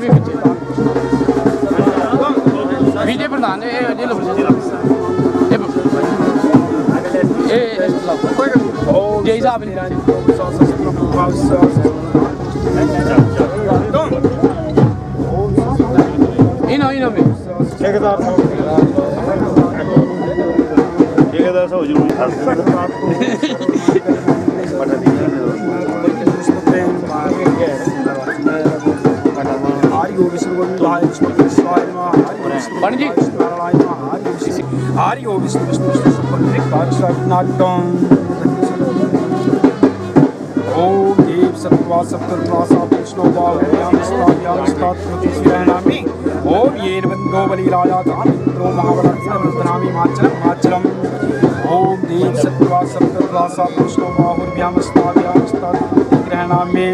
प्रधान भी बच्चे विजय प्रधान जिला जय साहब इन में ठेकेदार साहब जरूरी आर्यो विष्णु विष्णु ओम देव सत्वा सप्तर्वासा विष्णु बाहुनामी ओम ये बंदो बलि राजा दामित्रो महाबलानामी माचलम माचलम ओम देव सत्वा सप्तर्वासा विष्णु बाहुर्भ्यामस्ताभ्यामस्ताग्रहणामी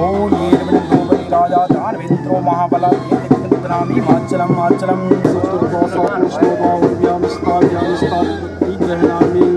ओम ये बंदो बलि राजा दामित्रो महाबलानामी माचलम माचलम सप्तर्वासा विष्णु बाहुर्भ्यामस्ताभ्यामस्ताग्रहणामी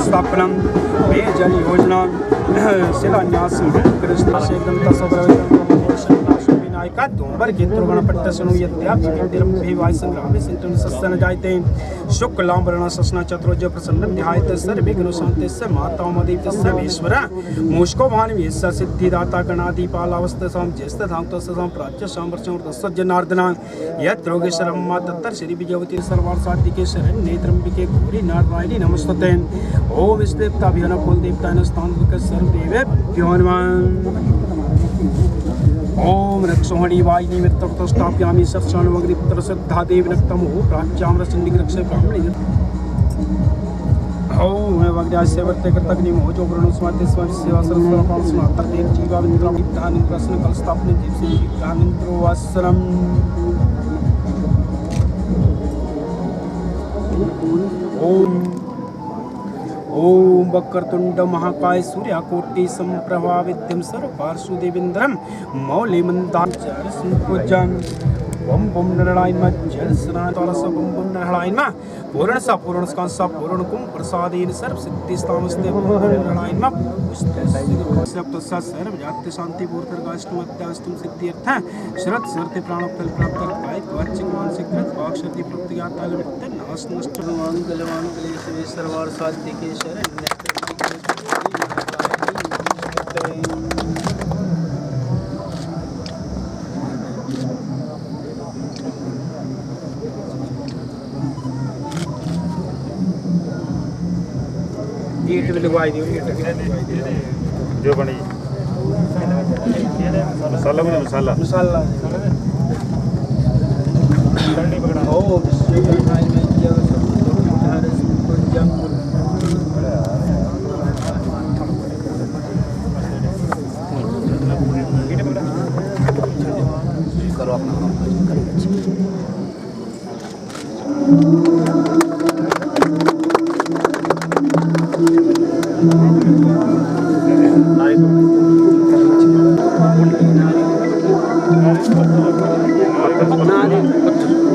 स्थापनम पेयजल योजना शिलान्यास विनायका दोंबर गणपट्ट सस्तन जायते शुक्लांबरण सस्न चतुर्ज प्रसन्न ध्यायते सर्विघ्न शांति माता मदेव ईश्वर मूषको भान सिद्धिदाता गणाधिपालावस्थ साम ज्येष्ठ धाम तस्साम प्राच्य सामर्थ जनार्दना योगेश्वरम मा तत्तर श्री विजयवती सर्वार्थ साधिके शरण्ये त्र्यंबिके गौरी नारायणी नमस्तुते ओम विष्णुदेवताभ्यो नमः कुलदेवताय स्थानके सर्वदेवेभ्यो नमः ओम रक्षोहणी वाहिनी मित्रस्थाप्यामि सर्षाणवग्निपुत्र श्रद्धा देवी नक्तमो प्राच्याम्रचंडी रक्षे ब्राह्मणी ओम वग्रास्य वर्ते कर्तग्नि मोजो वरुण स्वाति स्वाति सेवा सरस्वती पालस्मातर देव जीवा विद्रा विद्यान प्रश्न कल स्थापने जीव से ज्ञानेन्द्रो वस्त्रम ओम ओम वक्रतुंड महाकाय सूर्यकोटि संप्रभा विद्यम सर्वपार्श्वदेवेन्द्रम मौलिमंदाचरसंपूजन बम बम नारायण जल स्नान तलस बम बम नारायण पूर्ण सा पूर्ण कुम प्रसादेन सर्व सिद्धि स्थामस्ते नारायण सप्त सर्व जाति शांति पूर्वगाष्टमत्याष्टम सिद्ध्यर्थ शरत सर्ते प्राणोपल प्राप्त काय वाचिक मानसिक वाक्शक्ति प्रत्यगाता वित्त नाश नष्ट मंगल मंगल शिव सर्वार साधिके शरण्य ईट भी लगवाई दी जो बनी मसाला बना मसाला मसाला ओ करो अपना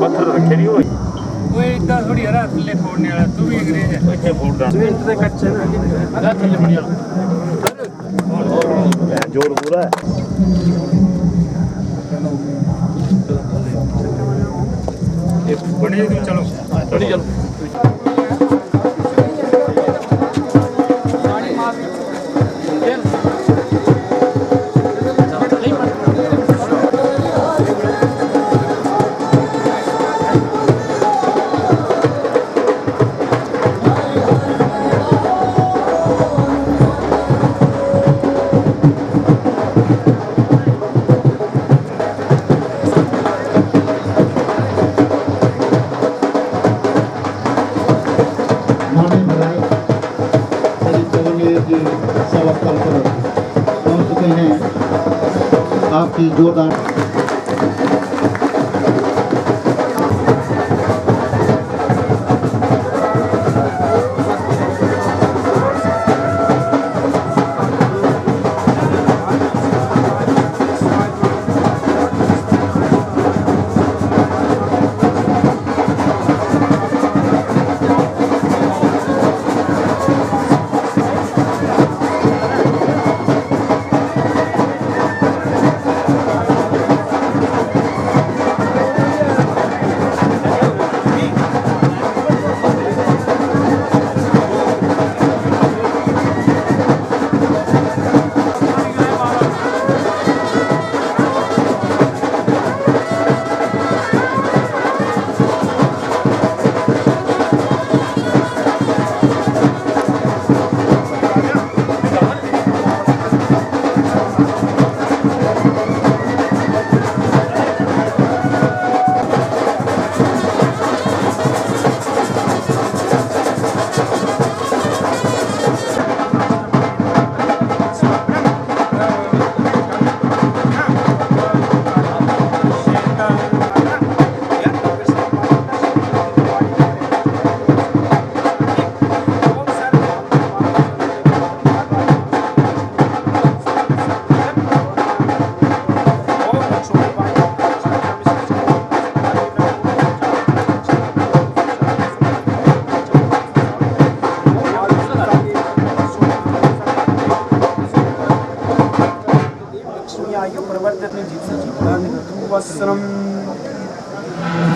पत्थर रखे नहीं हुए वो इतना थोड़ी हरा थल्ले फोड़ने वाला तू भी अंग्रेज है इतने फूट डाल सीमेंट से कच्चे ना थल्ले बढ़िया जोर पूरा है बड़ी चलो स्थल पर पहुंच चुके हैं। आपकी जोरदार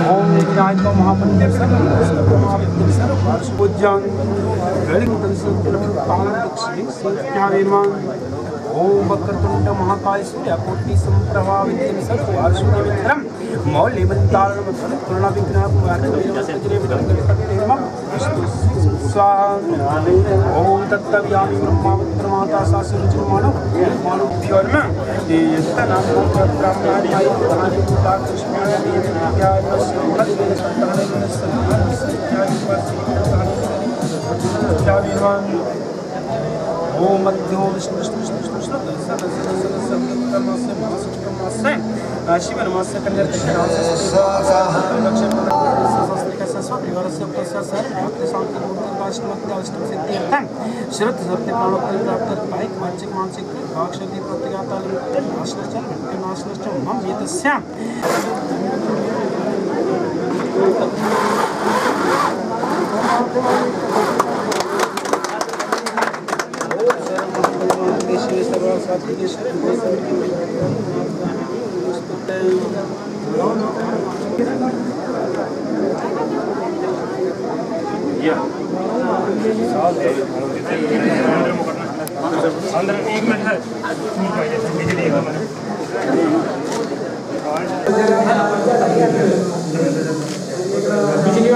ओम विनायक महामंत्र सर्वमहाविद्य सर्वपूज्यां ओम वक्रतुंड महाकाय सूर्यकोटि संप्रभा विद्यं सर्ववार्षिकविक्रम मौल्यवन्तारणं पूर्णविघ्नकुमारं ओम तत्तव्यामि ब्रह्मावत्रमाता सासुरजमानो मानुभ्योर्म ओम मध्यो विष्णु शिवन मास्य कन्या श्रद्ध सत्य प्राणोत्तर प्राप्त पाइक वाचिक मानसिक भाक्षति प्रतिघाता नाशनश्च मृत्युनाशनश्च मम एतस्यां अंदर 1 मिनट है बिजली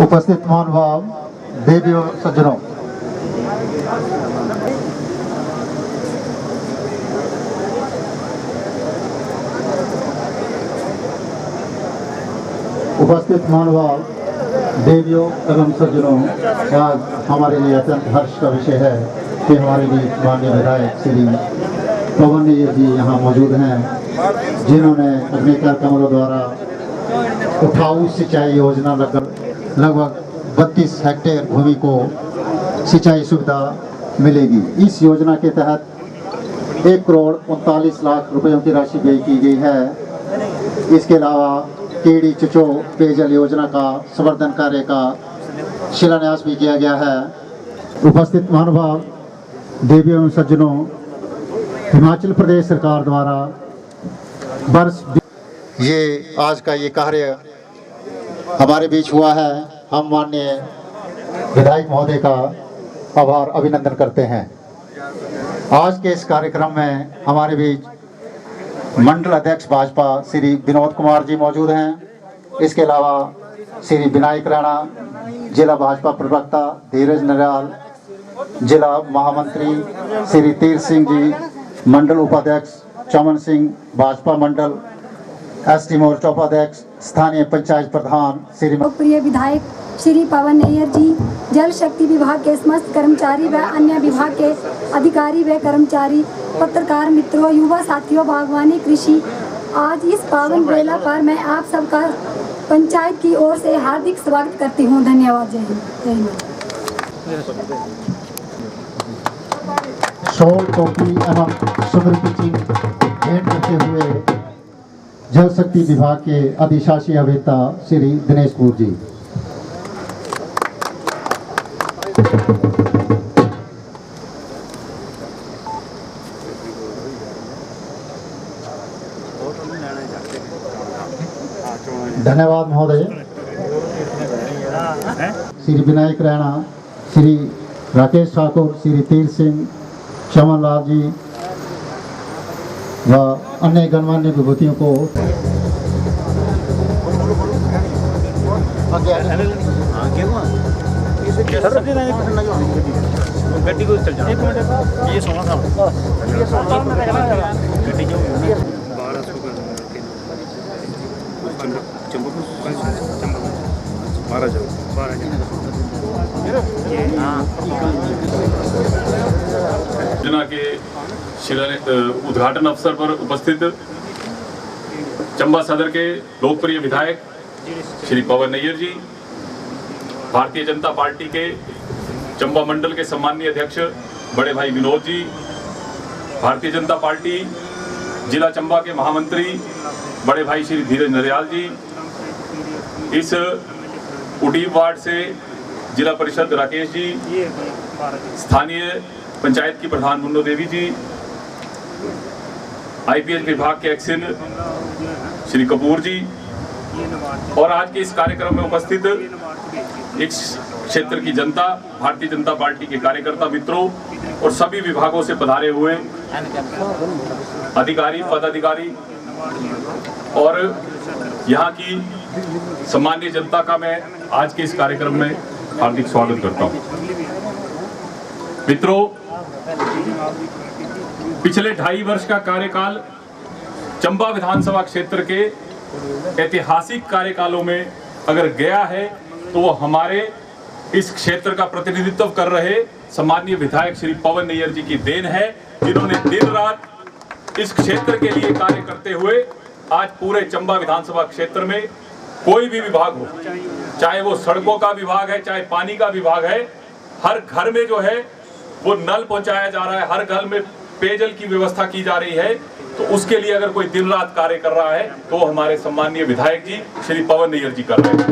उपस्थित महानुभाव देवियों सज्जनों, उपस्थित महानुभाव, देवियों एवं सज्जनों, आज हमारे लिए अत्यंत हर्ष का विषय है कि हमारे बीच माननीय विधायक श्री पवन नैयर जी यहाँ मौजूद हैं, जिन्होंने अग्निकर कमलों द्वारा उठाऊ सिंचाई योजना लगभग 32 हेक्टेयर भूमि को सिंचाई सुविधा मिलेगी। इस योजना के तहत 1 करोड़ 39 लाख रुपयों की राशि व्यय की गई है। इसके अलावा केडी चुचो पेयजल योजना का संवर्धन कार्य का शिलान्यास भी किया गया है। उपस्थित महानुभाव, देवियों एवं सज्जनों, हिमाचल प्रदेश सरकार द्वारा वर्ष ये आज का ये कार्य हमारे बीच हुआ है। हम माननीय विधायक महोदय का आभार अभिनंदन करते हैं। आज के इस कार्यक्रम में हमारे बीच मंडल अध्यक्ष भाजपा श्री विनोद कुमार जी मौजूद हैं। इसके अलावा श्री विनायक राणा, जिला भाजपा प्रवक्ता धीरज नरयाल, जिला महामंत्री श्री तीर सिंह जी, मंडल उपाध्यक्ष चमन सिंह, भाजपा मंडल एसटी मोर्चा उपाध्यक्ष, स्थानीय पंचायत प्रधान श्री लोकप्रिय विधायक श्री पवन नैयर जी, जल शक्ति विभाग के समस्त कर्मचारी व अन्य विभाग के अधिकारी व कर्मचारी, पत्रकार मित्रों, युवा साथियों, बागवानी, कृषि, आज इस पावन बेला पर मैं आप सबका पंचायत की ओर से हार्दिक स्वागत करती हूँ। धन्यवाद। जय हिंद। शॉल, टोपी एवं स्मृति चिन्ह भेंट करते हुए जल शक्ति विभाग के अधिशासी अभियंता श्री दिनेश कपूर जी। धन्यवाद महोदय। श्री विनायक राणा, श्री राकेश ठाकुर, श्री तीर सिंह, चमन लाल जी व अन्य गणमान्य विभूतियों को गड्डी को चल जाना। ये सोना था गड्डी जो 1200 का योजना के उद्घाटन अवसर पर उपस्थित चंबा सदर के लोकप्रिय विधायक श्री पवन नैयर जी, भारतीय जनता पार्टी के चंबा मंडल के सम्मानीय अध्यक्ष बड़े भाई विनोद जी, भारतीय जनता पार्टी जिला चंबा के महामंत्री बड़े भाई श्री धीरज नरयाल जी, इस उडीप वार्ड से जिला परिषद राकेश जी, स्थानीय पंचायत की प्रधान मुन्नो देवी जी, आईपीएच विभाग के एक्सिन श्री कपूर जी, और आज के इस कार्यक्रम में उपस्थित इस क्षेत्र की जनता, भारतीय जनता पार्टी के कार्यकर्ता मित्रों और सभी विभागों से पधारे हुए अधिकारी, पदाधिकारी और यहाँ की सम्मानीय जनता का मैं आज के इस कार्यक्रम में हार्दिक स्वागत करता हूँ। मित्रों, पिछले 2.5 वर्ष का कार्यकाल चंबा विधानसभा क्षेत्र के ऐतिहासिक कार्यकालों में अगर गया है तो वो हमारे इस क्षेत्र का प्रतिनिधित्व कर रहे सम्मानीय विधायक श्री पवन नैयर जी की देन है, जिन्होंने दिन रात इस क्षेत्र के लिए कार्य करते हुए आज पूरे चंबा विधानसभा क्षेत्र में कोई भी विभाग हो, चाहे वो सड़कों का विभाग है, चाहे पानी का विभाग है, हर घर में जो है वो नल पहुंचाया जा रहा है, हर घर में पेयजल की व्यवस्था की जा रही है। तो उसके लिए अगर कोई दिन रात कार्य कर रहा है तो हमारे सम्मानीय विधायक जी श्री पवन नैयर जी कर रहे हैं।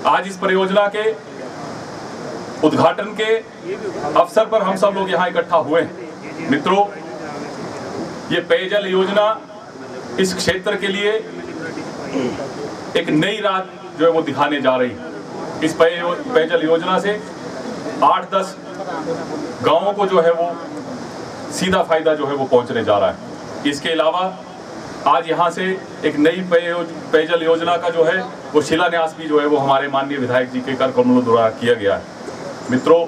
आज इस परियोजना के उद्घाटन के अवसर पर हम सब लोग यहाँ इकट्ठा हुए हैं। मित्रों, ये पेयजल योजना इस क्षेत्र के लिए एक नई राह जो है वो दिखाने जा रही है। इस पेयजल योजना से 8-10 गांवों को जो है वो सीधा फायदा जो है वो पहुंचने जा रहा है। इसके अलावा आज यहाँ से एक नई पेयजल योजना का जो है वो शिलान्यास भी जो है वो हमारे माननीय विधायक जी के कर कमलों द्वारा किया गया है। मित्रों,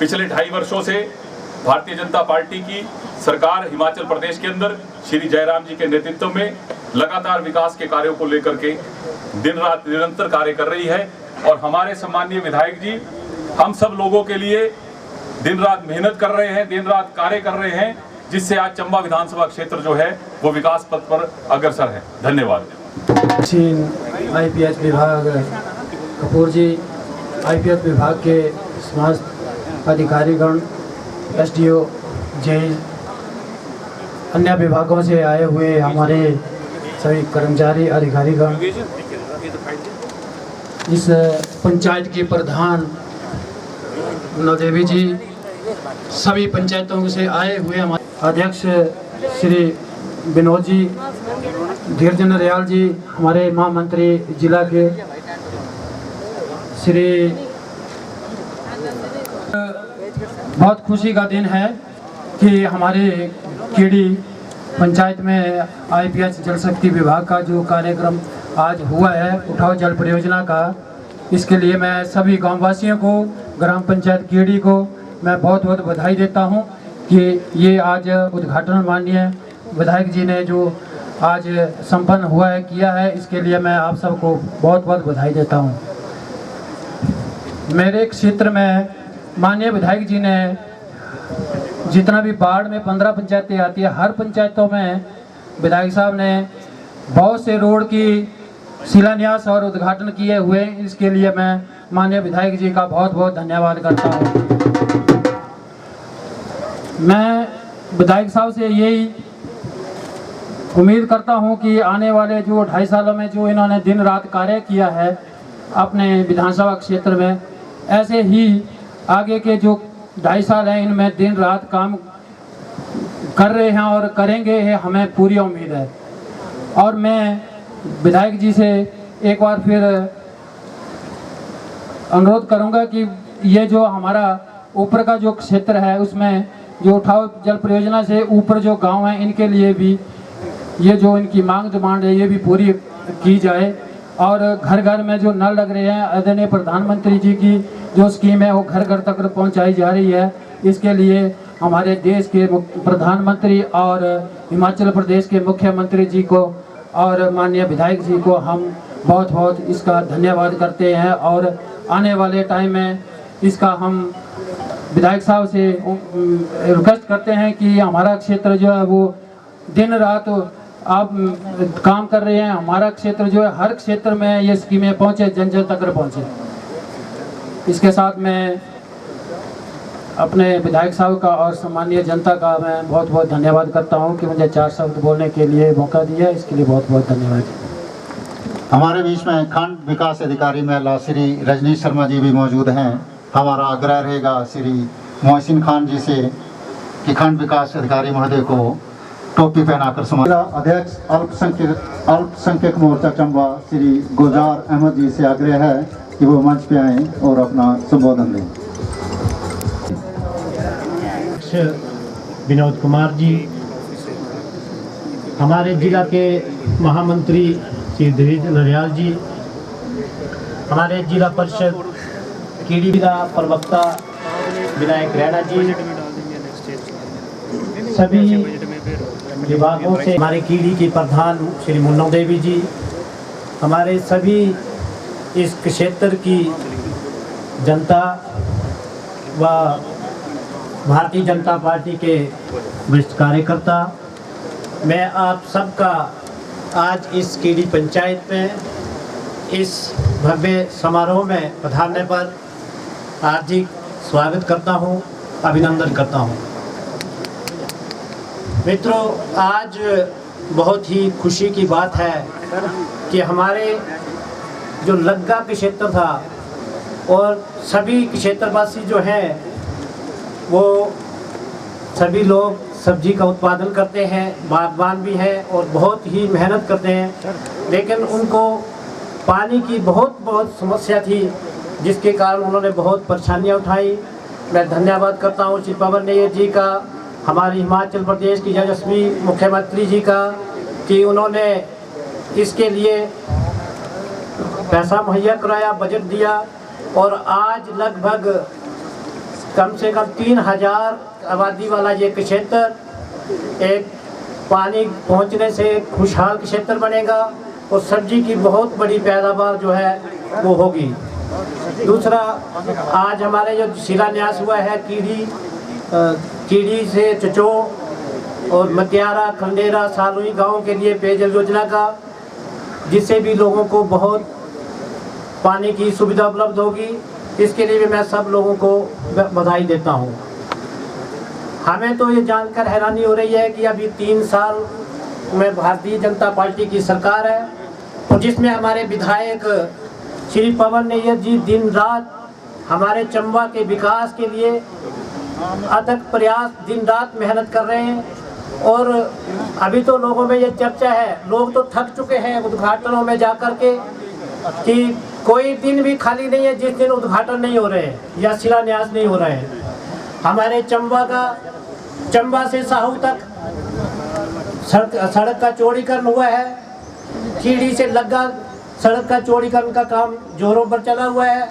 पिछले 2.5 वर्षों से भारतीय जनता पार्टी की सरकार हिमाचल प्रदेश के अंदर श्री जयराम जी के नेतृत्व में लगातार विकास के कार्यों को लेकर के दिन रात निरंतर कार्य कर रही है और हमारे सम्मानीय विधायक जी हम सब लोगों के लिए दिन रात मेहनत कर रहे हैं, दिन रात कार्य कर रहे हैं, जिससे आज चंबा विधानसभा क्षेत्र जो है वो विकास पथ पर अग्रसर है। धन्यवाद। IPS विभाग कपूर जी, IPS विभाग के समस्त अधिकारीगण, SDO, जेई, अन्य विभागों से आए हुए हमारे सभी कर्मचारी अधिकारीगण, इस पंचायत के प्रधान नवदेवी जी, सभी पंचायतों से आए हुए हमारे अध्यक्ष श्री विनोद जी, धीरज नरियाल जी, हमारे महामंत्री जिला के श्री, बहुत खुशी का दिन है कि हमारे कीड़ी पंचायत में IPS जल शक्ति विभाग का जो कार्यक्रम आज हुआ है उठाओ जल परियोजना का, इसके लिए मैं सभी गांववासियों को, ग्राम पंचायत कीड़ी को मैं बहुत बहुत बधाई देता हूं कि ये आज उद्घाटन माननीय विधायक जी ने जो आज संपन्न हुआ है, किया है, इसके लिए मैं आप सबको बहुत बहुत बधाई देता हूं। मेरे क्षेत्र में माननीय विधायक जी ने जितना भी बाढ़ में 15 पंचायतें आती है, हर पंचायतों में विधायक साहब ने बहुत से रोड की शिलान्यास और उद्घाटन किए हुए, इसके लिए मैं माननीय विधायक जी का बहुत बहुत धन्यवाद करता हूँ। मैं विधायक साहब से यही उम्मीद करता हूं कि आने वाले जो 2.5 सालों में जो इन्होंने दिन रात कार्य किया है अपने विधानसभा क्षेत्र में, ऐसे ही आगे के जो 2.5 साल हैं इनमें दिन रात काम कर रहे हैं और करेंगे, हमें पूरी उम्मीद है। और मैं विधायक जी से एक बार फिर अनुरोध करूंगा कि ये जो हमारा ऊपर का जो क्षेत्र है उसमें जो उठाओ जल परियोजना से ऊपर जो गांव हैं इनके लिए भी ये जो इनकी मांग डिमांड है ये भी पूरी की जाए। और घर घर में जो नल लग रहे हैं, आदरणीय प्रधानमंत्री जी की जो स्कीम है वो घर घर तक पहुंचाई जा रही है। इसके लिए हमारे देश के प्रधानमंत्री और हिमाचल प्रदेश के मुख्यमंत्री जी को और माननीय विधायक जी को हम बहुत बहुत इसका धन्यवाद करते हैं। और आने वाले टाइम में इसका हम विधायक साहब से रिक्वेस्ट करते हैं कि हमारा क्षेत्र जो है वो दिन रात आप काम कर रहे हैं, हमारा क्षेत्र जो है हर क्षेत्र में ये स्कीमें पहुंचे, जन जन तक पहुंचे। इसके साथ मैं अपने विधायक साहब का और सम्मानीय जनता का मैं बहुत बहुत धन्यवाद करता हूं कि मुझे 4 शब्द बोलने के लिए मौका दिया, इसके लिए बहुत बहुत धन्यवाद। हमारे बीच में खंड विकास अधिकारी महिला श्री रजनी शर्मा जी भी मौजूद हैं। हमारा आग्रह रहेगा श्री मोहसिन खान जी से कि खंड विकास अधिकारी महोदय को टोपी पहनाकर सम्मान। अध्यक्ष अल्पसंख्यक मोर्चा चंबा श्री गुलजार अहमद जी से आग्रह है कि वो मंच पे आएं और अपना संबोधन दें। विनोद कुमार जी, हमारे जिला के महामंत्री श्री धीरज नरियाल जी, हमारे जिला परिषद कीड़ी जिला प्रवक्ता विनायक रैना जी, सभी विभागों से हमारे कीड़ी की प्रधान श्री मुन्ना देवी जी, हमारे सभी इस क्षेत्र की जनता व भारतीय जनता पार्टी के वरिष्ठ कार्यकर्ता, मैं आप सबका आज इस कीड़ी पंचायत में इस भव्य समारोह में पधारने पर हार्दिक स्वागत करता हूं, अभिनंदन करता हूं। मित्रों, आज बहुत ही खुशी की बात है कि हमारे जो लग्गा क्षेत्र था और सभी क्षेत्रवासी जो हैं वो सभी लोग सब्जी का उत्पादन करते हैं, बागबान भी हैं और बहुत ही मेहनत करते हैं, लेकिन उनको पानी की बहुत समस्या थी जिसके कारण उन्होंने बहुत परेशानियां उठाई। मैं धन्यवाद करता हूं श्री पवन नैयर जी का, हमारे हिमाचल प्रदेश की यशस्वी मुख्यमंत्री जी का, कि उन्होंने इसके लिए पैसा मुहैया कराया, बजट दिया और आज लगभग कम से कम 3000 आबादी वाला ये क्षेत्र एक पानी पहुंचने से खुशहाल क्षेत्र बनेगा और सब्जी की बहुत बड़ी पैदावार जो है वो होगी। दूसरा, आज हमारे जो शिलान्यास हुआ है कीड़ी से चचो और मतियारा, खंडेरा, सालुई गांव के लिए पेयजल योजना का, जिससे भी लोगों को बहुत पानी की सुविधा उपलब्ध होगी। इसके लिए भी मैं सब लोगों को बधाई देता हूं। हमें तो ये जानकर हैरानी हो रही है कि अभी 3 साल में भारतीय जनता पार्टी की सरकार है और जिसमें हमारे विधायक श्री पवन नैयर जी दिन रात हमारे चंबा के विकास के लिए अथक प्रयास, दिन रात मेहनत कर रहे हैं। और अभी तो लोगों में ये चर्चा है, लोग तो थक चुके हैं उद्घाटनों में जाकर के कि कोई दिन भी खाली नहीं है जिस दिन उद्घाटन नहीं हो रहे हैं या शिलान्यास नहीं हो रहे हैं। हमारे चंबा से साहू तक सड़क का चौड़ीकरण हुआ है, कीड़ी से लग्गा सड़क का चौड़ीकरण का काम जोरों पर चला हुआ है,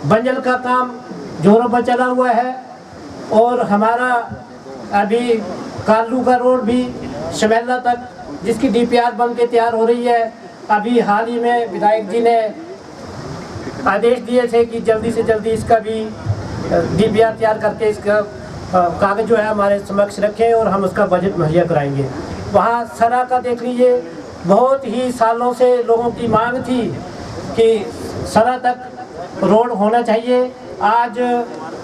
बंजल का काम जोरों पर चला हुआ है और हमारा अभी कालू का रोड भी शमेला तक जिसकी डीपीआर बन के तैयार हो रही है। अभी हाल ही में विधायक जी ने आदेश दिए थे कि जल्दी से जल्दी इसका भी डीपीआर तैयार करके इसका कागज जो है हमारे समक्ष रखें और हम उसका बजट मुहैया कराएंगे। वहाँ सरा का देख लीजिए, बहुत ही सालों से लोगों की मांग थी कि सरा तक रोड होना चाहिए। आज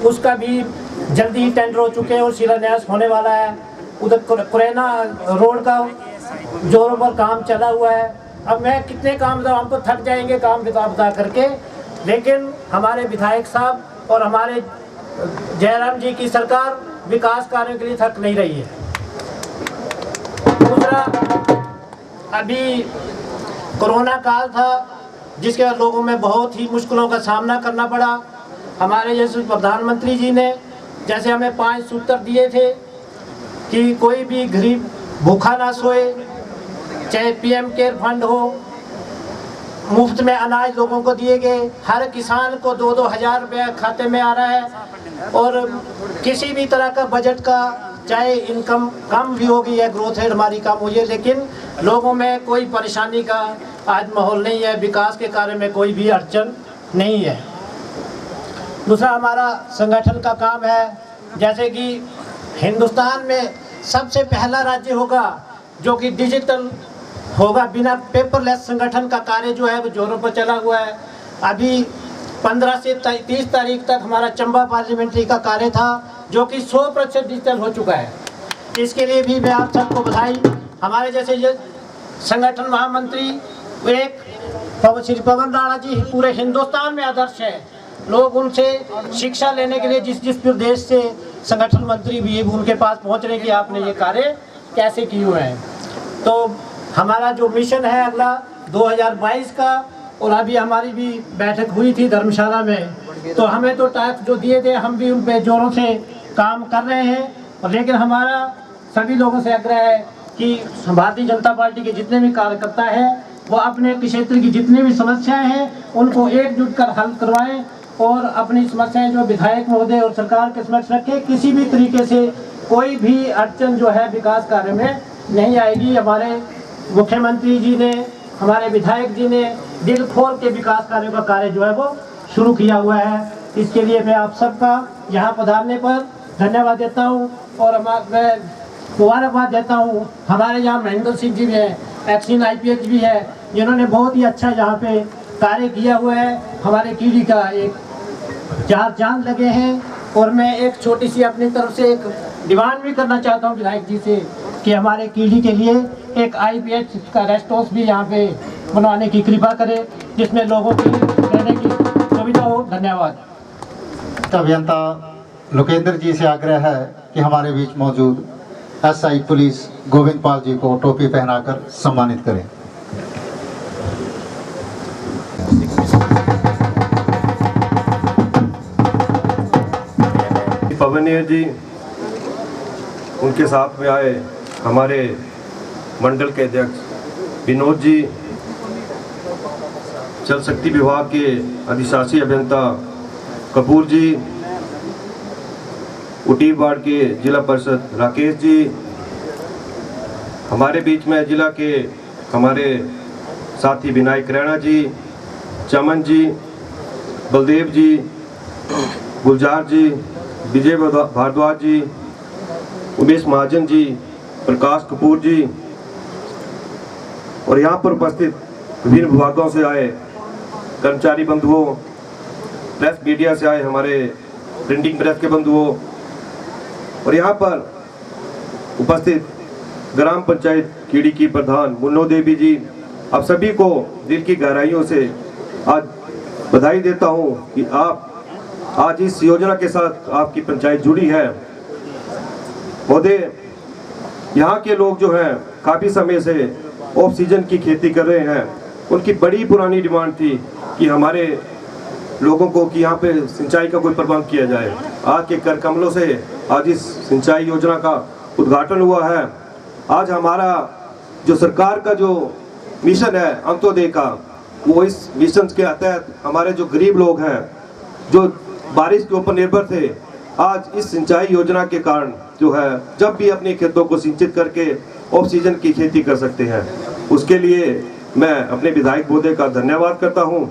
उसका भी जल्दी ही टेंडर हो चुके हैं और शिलान्यास होने वाला है। उधर कुरैना रोड का जोरों पर काम चला हुआ है। अब मैं कितने काम, हम तो थक जाएंगे काम बता करके, लेकिन हमारे विधायक साहब और हमारे जयराम जी की सरकार विकास कार्यों के लिए थक नहीं रही है। दूसरा, अभी कोरोना काल था जिसके बाद लोगों में बहुत ही मुश्किलों का सामना करना पड़ा। हमारे जैसे प्रधानमंत्री जी ने जैसे हमें 5 सूत्र दिए थे कि कोई भी गरीब भूखा ना सोए, चाहे पीएम केयर फंड हो, मुफ्त में अनाज लोगों को दिए गए, हर किसान को 2-2 हज़ार रुपये खाते में आ रहा है और किसी भी तरह का बजट का चाहे इनकम कम भी होगी या ग्रोथ रेट हमारी कम हुई है, लेकिन लोगों में कोई परेशानी का आज माहौल नहीं है, विकास के कार्य में कोई भी अड़चन नहीं है। दूसरा, हमारा संगठन का काम है, जैसे कि हिंदुस्तान में सबसे पहला राज्य होगा जो कि डिजिटल होगा, बिना पेपरलेस संगठन का कार्य जो है वो जोरों पर चला हुआ है। अभी 15 से 30 तारीख तक हमारा चंबा पार्लियामेंट्री का कार्य था जो कि 100% डिजिटल हो चुका है। इसके लिए भी मैं आप सबको बधाई। हमारे जैसे ये संगठन महामंत्री एक श्री पवन राणा जी पूरे हिंदुस्तान में आदर्श है। लोग उनसे शिक्षा लेने के लिए जिस प्रदेश से संगठन मंत्री भी है उनके पास पहुँच रहे कि आपने ये कार्य कैसे किए हुए हैं। तो हमारा जो मिशन है अगला 2022 का, और अभी हमारी भी बैठक हुई थी धर्मशाला में, तो हमें तो टास्क जो दिए थे हम भी उन पे जोरों से काम कर रहे हैं। और लेकिन हमारा सभी लोगों से आग्रह है कि भारतीय जनता पार्टी के जितने भी कार्यकर्ता हैं वो अपने क्षेत्र की जितनी भी समस्याएं हैं उनको एकजुट कर हल करवाएं और अपनी समस्याएं जो विधायक महोदय और सरकार के समक्ष रखें। किसी भी तरीके से कोई भी अड़चन जो है विकास कार्य में नहीं आएगी। हमारे मुख्यमंत्री जी ने, हमारे विधायक जी ने दिल खोल के विकास कार्यों का कार्य जो है वो शुरू किया हुआ है। इसके लिए मैं आप सबका यहाँ पधारने पर धन्यवाद देता हूँ और मैं मुबारकबाद देता हूँ। हमारे यहाँ महेंद्र सिंह जी भी हैं, एक्सिन IPS भी है, जिन्होंने बहुत ही अच्छा यहाँ पे कार्य किया हुआ है। हमारे कीड़ी का एक 4 चांद लगे हैं। और मैं एक छोटी सी अपनी तरफ से एक डिमांड भी करना चाहता हूँ विधायक जी से कि हमारे कीड़ी के लिए एक IPS का रेस्ट हाउस भी यहाँ पे बनवाने की कृपा करें, जिसमें लोगों की रहने की सुविधा हो। धन्यवाद। अभियंता लोकेंद्र जी से आग्रह है कि हमारे बीच मौजूद SI पुलिस गोविंद पाल जी को टोपी पहनाकर सम्मानित करें। पवन नैयर जी, उनके साथ में आए हमारे मंडल के अध्यक्ष विनोद जी, जल शक्ति विभाग के अधिशासी अभियंता कपूर जी, उटी वार्ड के जिला परिषद राकेश जी, हमारे बीच में जिला के हमारे साथी विनायक रैना जी, चमन जी, बलदेव जी, गुलजार जी, विजय भारद्वाज जी, उमेश महाजन जी, प्रकाश कपूर जी और यहाँ पर उपस्थित विभिन्न विभागों से आए कर्मचारी बंधुओं, प्रेस मीडिया से आए हमारे प्रिंटिंग प्रेस के बंधुओं और यहाँ पर उपस्थित ग्राम पंचायत कीड़ी की प्रधान मुन्नो देवी जी, आप सभी को दिल की गहराइयों से आज बधाई देता हूँ कि आप आज इस योजना के साथ आपकी पंचायत जुड़ी है। महोदय, यहाँ के लोग जो हैं काफ़ी समय से ऑफ सीजन की खेती कर रहे हैं। उनकी बड़ी पुरानी डिमांड थी कि हमारे लोगों को कि यहाँ पे सिंचाई का कोई प्रबंध किया जाए। आज के कर कमलों से आज इस सिंचाई योजना का उद्घाटन हुआ है। आज हमारा जो सरकार का जो मिशन है अंत्योदय का, वो इस मिशन के तहत हमारे जो गरीब लोग हैं जो बारिश के ऊपर निर्भर थे, आज इस सिंचाई योजना के कारण जो है जब भी अपने खेतों को सिंचित करके ऑफ सीजन की खेती कर सकते हैं। उसके लिए मैं अपने विधायक महोदय का धन्यवाद करता हूं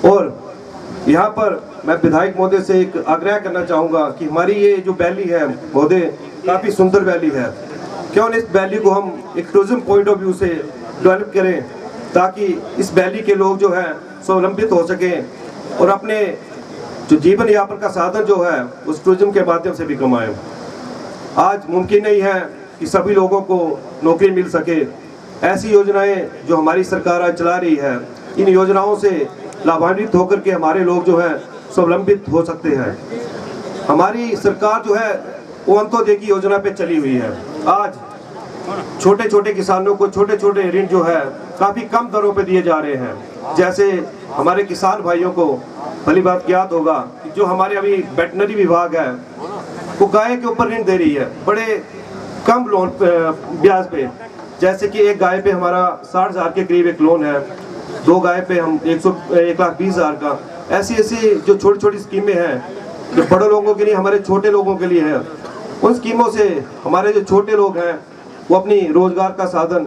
और यहाँ पर मैं विधायक महोदय से एक आग्रह करना चाहूँगा कि हमारी ये जो वैली है महोदय, काफ़ी सुंदर वैली है। क्यों इस वैली को हम एक टूरिज्म पॉइंट ऑफ व्यू से डेवलप करें ताकि इस वैली के लोग जो हैं स्वावलंबित हो सकें और अपने जो जीवन यापन का साधन जो है उस टूरिज्म के माध्यम से भी कमाएं। आज मुमकिन नहीं है कि सभी लोगों को नौकरी मिल सके। ऐसी योजनाएं जो हमारी सरकार आज चला रही है, इन योजनाओं से लाभान्वित होकर के हमारे लोग जो है स्वावलंबित हो सकते हैं। हमारी सरकार जो है वो अंत्योदय की योजना पे चली हुई है। आज छोटे छोटे किसानों को छोटे छोटे ऋण जो है काफ़ी कम दरों पे दिए जा रहे हैं। जैसे हमारे किसान भाइयों को भली बात याद होगा कि जो हमारे अभी वेटनरी विभाग है वो गाय के ऊपर ऋण दे रही है बड़े कम लोन ब्याज पे। जैसे कि एक गाय पे हमारा 60,000 के करीब एक लोन है, 2 गाय पे हम 1,20,000 का। ऐसी ऐसी जो छोटी छोटी स्कीमें हैं जो बड़े लोगों के लिए, हमारे छोटे लोगों के लिए है। उन स्कीमों से हमारे जो छोटे लोग हैं वो अपनी रोजगार का साधन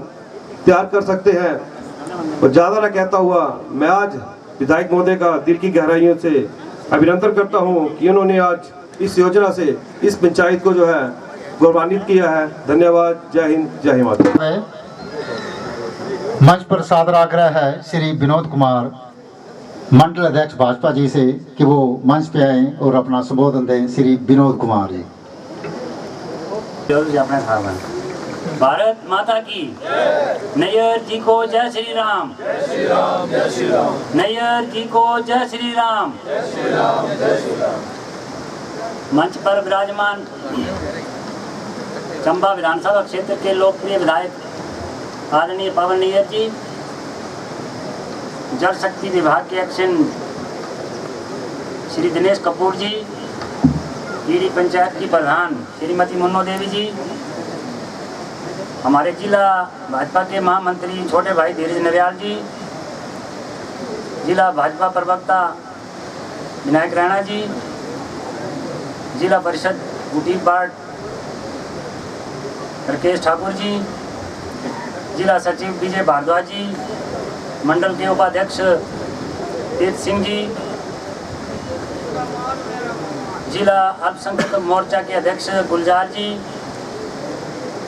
तैयार कर सकते हैं। और ज़्यादा ना कहता हुआ मैं आज विधायक महोदय का दिल की गहराइयों से अभिनंदन करता हूँ कि उन्होंने आज इस योजना से इस पंचायत को जो है गौरवान्वित किया है। धन्यवाद। जय हिंद, जय हिमाचल। मंच पर सादर आग्रह है श्री विनोद कुमार, मंडल अध्यक्ष भाजपा जी से कि वो मंच पे आए और अपना संबोधन दें। श्री विनोद कुमार जी। भारत माता की नैयर जी को जय श्री राम। नैयर जी को जय श्री राम। मंच पर विराजमान चंबा विधानसभा क्षेत्र के लोकप्रिय विधायक आदरणीय पवन नैयर जी, जल शक्ति विभाग के एक्शन श्री दिनेश कपूर जी, कीड़ी पंचायत की प्रधान श्रीमती मुन्नो देवी जी, हमारे जिला भाजपा के महामंत्री छोटे भाई धीरज नरियाल जी, जिला भाजपा प्रवक्ता विनायक रैना जी, जिला परिषद गुटी वार्ड राकेश ठाकुर जी, जिला सचिव विजय भारद्वाज जी, मंडल के उपाध्यक्ष तीर्थ सिंह जी, जिला अल्पसंख्यक मोर्चा के अध्यक्ष गुलजार जी,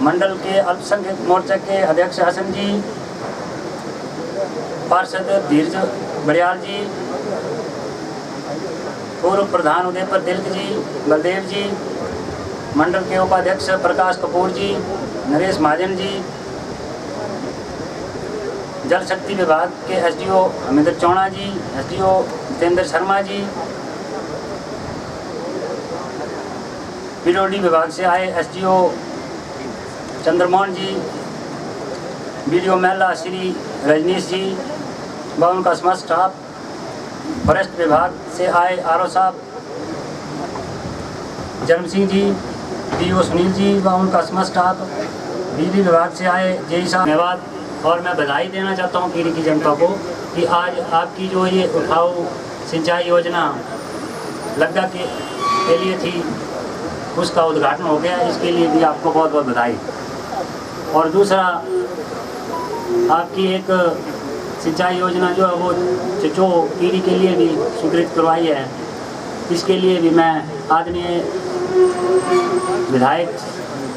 मंडल के अल्पसंख्यक मोर्चा के अध्यक्ष हसन जी, पार्षद धीरज बड़ियाल जी, पूर्व प्रधान उदयपुर तिलक जी, बलदेव जी, मंडल के उपाध्यक्ष प्रकाश कपूर जी, नरेश महाजन जी, जल शक्ति विभाग के एसडीओ हमिंदर चौड़ा जी, एसडीओ जितेंद्र शर्मा जी, पीडब्ल्यूडी विभाग से आए एसडीओ चंद्रमोहन जी, बीडीओ महिला श्री रजनीश जी व उनका समस्त स्टाफ, फॉरेस्ट विभाग से आए आरओ साहब जन्म सिंह जी, डीओ सुनील जी व उनका समस्त स्टाफ, बिजली विभाग से आए जेई साहब, धन्यवाद। और मैं बधाई देना चाहता हूँ कीड़ी की जनता को कि आज आपकी जो ये उठाऊ सिंचाई योजना लग्गा के लिए थी उसका उद्घाटन हो गया, इसके लिए भी आपको बहुत बहुत बधाई। और दूसरा, आपकी एक सिंचाई योजना जो है वो चचो कीड़ी के लिए भी स्वीकृत करवाई है, इसके लिए भी मैं आदरणीय विधायक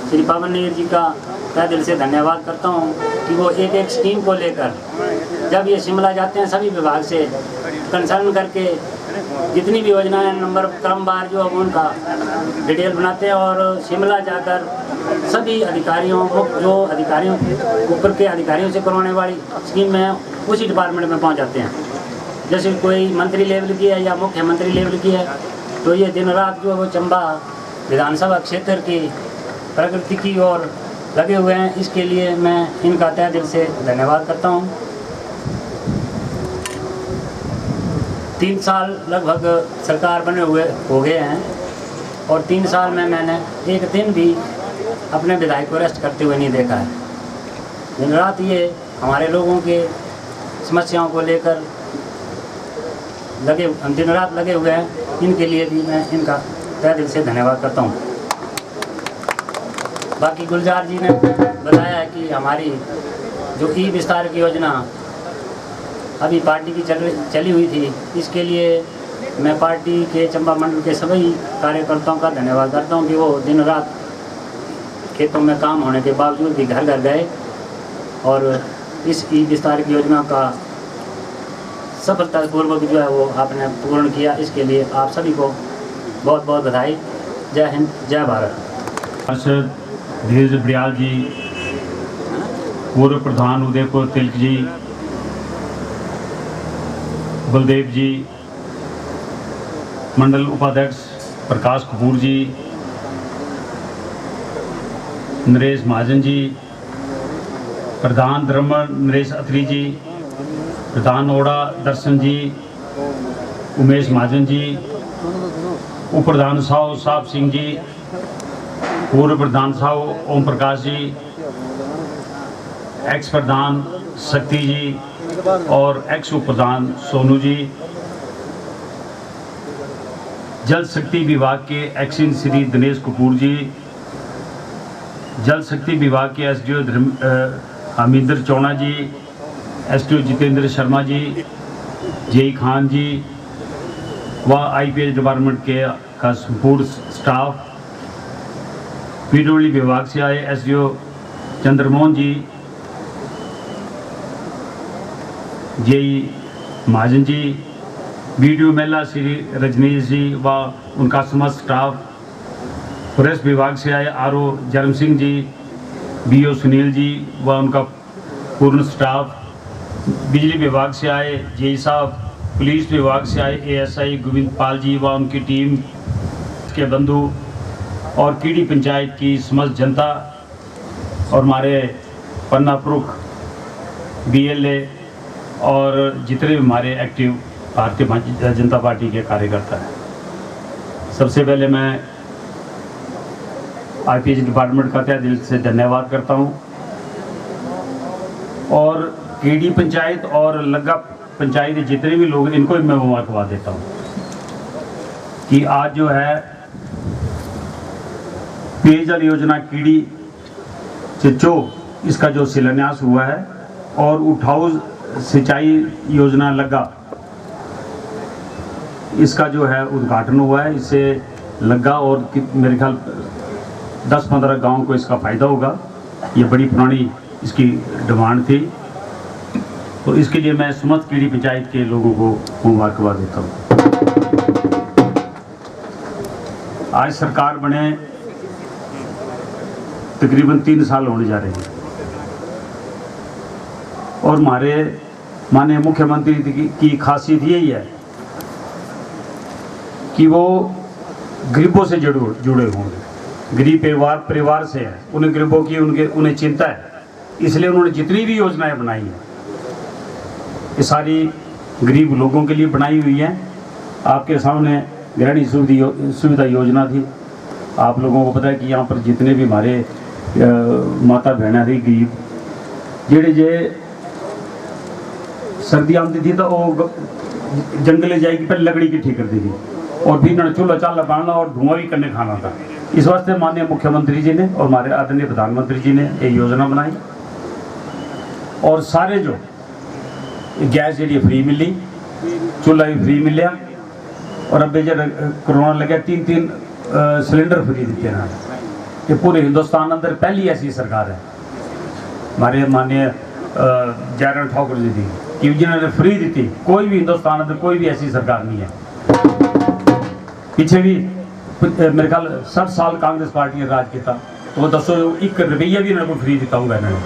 श्री पवन नैयर जी का तहे दिल से धन्यवाद करता हूँ कि वो एक एक स्कीम को लेकर जब ये शिमला जाते हैं सभी विभाग से कंसर्न करके जितनी भी योजनाएं नंबर क्रमवार जो है उनका डिटेल बनाते हैं और शिमला जाकर सभी अधिकारियों जो अधिकारियों ऊपर के अधिकारियों से करवाने वाली स्कीम में उसी डिपार्टमेंट में पहुंच जाते हैं। जैसे कोई मंत्री लेवल की है या मुख्यमंत्री लेवल की है तो ये दिन रात जो है वो चंबा विधानसभा क्षेत्र की प्रगति की ओर लगे हुए हैं, इसके लिए मैं इनका तहे दिल से धन्यवाद करता हूँ। 3 साल लगभग सरकार बने हुए हो गए हैं और 3 साल में मैंने एक दिन भी अपने विधायक को रेस्ट करते हुए नहीं देखा है। दिन रात ये हमारे लोगों के समस्याओं को लेकर दिन रात लगे हुए हैं, इनके लिए भी मैं इनका तहे दिल से धन्यवाद करता हूँ। बाकी गुलजार जी ने बताया है कि हमारी जो ई विस्तार की योजना अभी पार्टी की चली हुई थी, इसके लिए मैं पार्टी के चंबा मंडल के सभी कार्यकर्ताओं का धन्यवाद करता हूं कि वो दिन रात खेतों में काम होने के बावजूद भी घर घर गए और इस ई विस्तार की योजना का सफलतापूर्वक जो है वो आपने पूर्ण किया। इसके लिए आप सभी को बहुत बहुत बधाई। जय हिंद, जय भारत। पार्षद धीरज बड़ियाल जी, पूर्व प्रधान उदयपुर तिलक जी, बलदेव जी, मंडल उपाध्यक्ष प्रकाश कपूर जी, नरेश महाजन जी, प्रधान द्रमण नरेश अत्री जी, प्रधान ओड़ा दर्शन जी, उमेश महाजन जी, उप प्रधान साहब साहब सिंह जी, पूर्व प्रधान साहब ओम प्रकाश जी, एक्स प्रधान शक्ति जी और एक्स उप प्रधान सोनू जी, जल शक्ति विभाग के एक्सिन श्री दिनेश कपूर जी, जल शक्ति विभाग के एसडीओ हमिंदर चौना जी, एसडीओ जितेंद्र शर्मा जी, जेई खान जी व आईपीएस डिपार्टमेंट के का संपूर्ण स्टाफ, पीडब्ल्यूडी विभाग से आए एसडीओ चंद्रमोहन जी, जेई महाजन जी, बीडीओ मेला श्री रजनीश जी व उनका समस्त स्टाफ, फॉरेस्ट विभाग से आए आरओ जरम सिंह जी, बीओ सुनील जी व उनका पूर्ण स्टाफ, बिजली विभाग से आए जेई साहब, पुलिस विभाग से आए एएसआई गोविंद पाल जी व उनकी टीम के बंधु और कीड़ी पंचायत की समस्त जनता और हमारे पन्ना प्रमुख बीएलए और जितने भी हमारे एक्टिव भारतीय जनता पार्टी के कार्यकर्ता हैं। सबसे पहले मैं आईपीएस डिपार्टमेंट का तहे दिल से धन्यवाद करता हूं और कीड़ी पंचायत और लग्गा पंचायत के जितने भी लोग, इनको भी मैं मुबारकबाद देता हूं कि आज जो है पेयजल योजना कीड़ी चिचो इसका जो शिलान्यास हुआ है और उठाऊ सिंचाई योजना लगा इसका जो है उद्घाटन हुआ है। इससे लगा और मेरे ख्याल 10-15 गाँव को इसका फ़ायदा होगा। ये बड़ी पुरानी इसकी डिमांड थी, तो इसके लिए मैं समस्त कीड़ी पंचायत के लोगों को मुबारकबाद देता हूँ। आज सरकार बने तकरीबन 3 साल होने जा रहे हैं और हमारे माननीय मुख्यमंत्री की खासियत यही है कि वो गरीबों से जुड़े होंगे, गरीब परिवार से है, उन्हें गरीबों की उन्हें चिंता है, इसलिए उन्होंने जितनी भी योजनाएं बनाई हैं ये सारी गरीब लोगों के लिए बनाई हुई हैं। आपके सामने गृहिणी सुविधा योजना थी। आप लोगों को पता है कि यहाँ पर जितने भी हमारे माता बहनें थी गरीब, जेड़े जे सर्दी आती थी तो वो जंगले जाएगी पहले लकड़ी इकट्ठी करती थी और फिर इन्होंने चूल्हा चाला बांधना और धुआं भी करने खाना था। इस वास्ते माननीय मुख्यमंत्री जी ने और हमारे आदरणीय प्रधानमंत्री जी ने ये योजना बनाई और सारे जो गैस जी फ्री मिली, चूल्हा भी फ्री मिलिया और अब जो कोरोना लगे 3-3 सिलेंडर फ्री दिते हैं। ये पूरे हिंदुस्तान अंदर पहली ऐसी सरकार है हमारे माननीय जयराम ठाकुर जी की कि जिन्होंने फ्री दी। कोई भी हिंदुस्तान अंदर कोई भी ऐसी सरकार नहीं है। पीछे भी मेरे ख्याल 60 साल कांग्रेस पार्टी ने राज किया तो दसो 1 रुपया भी इन्होंने कोई फ्री दिता होगा। इन्होंने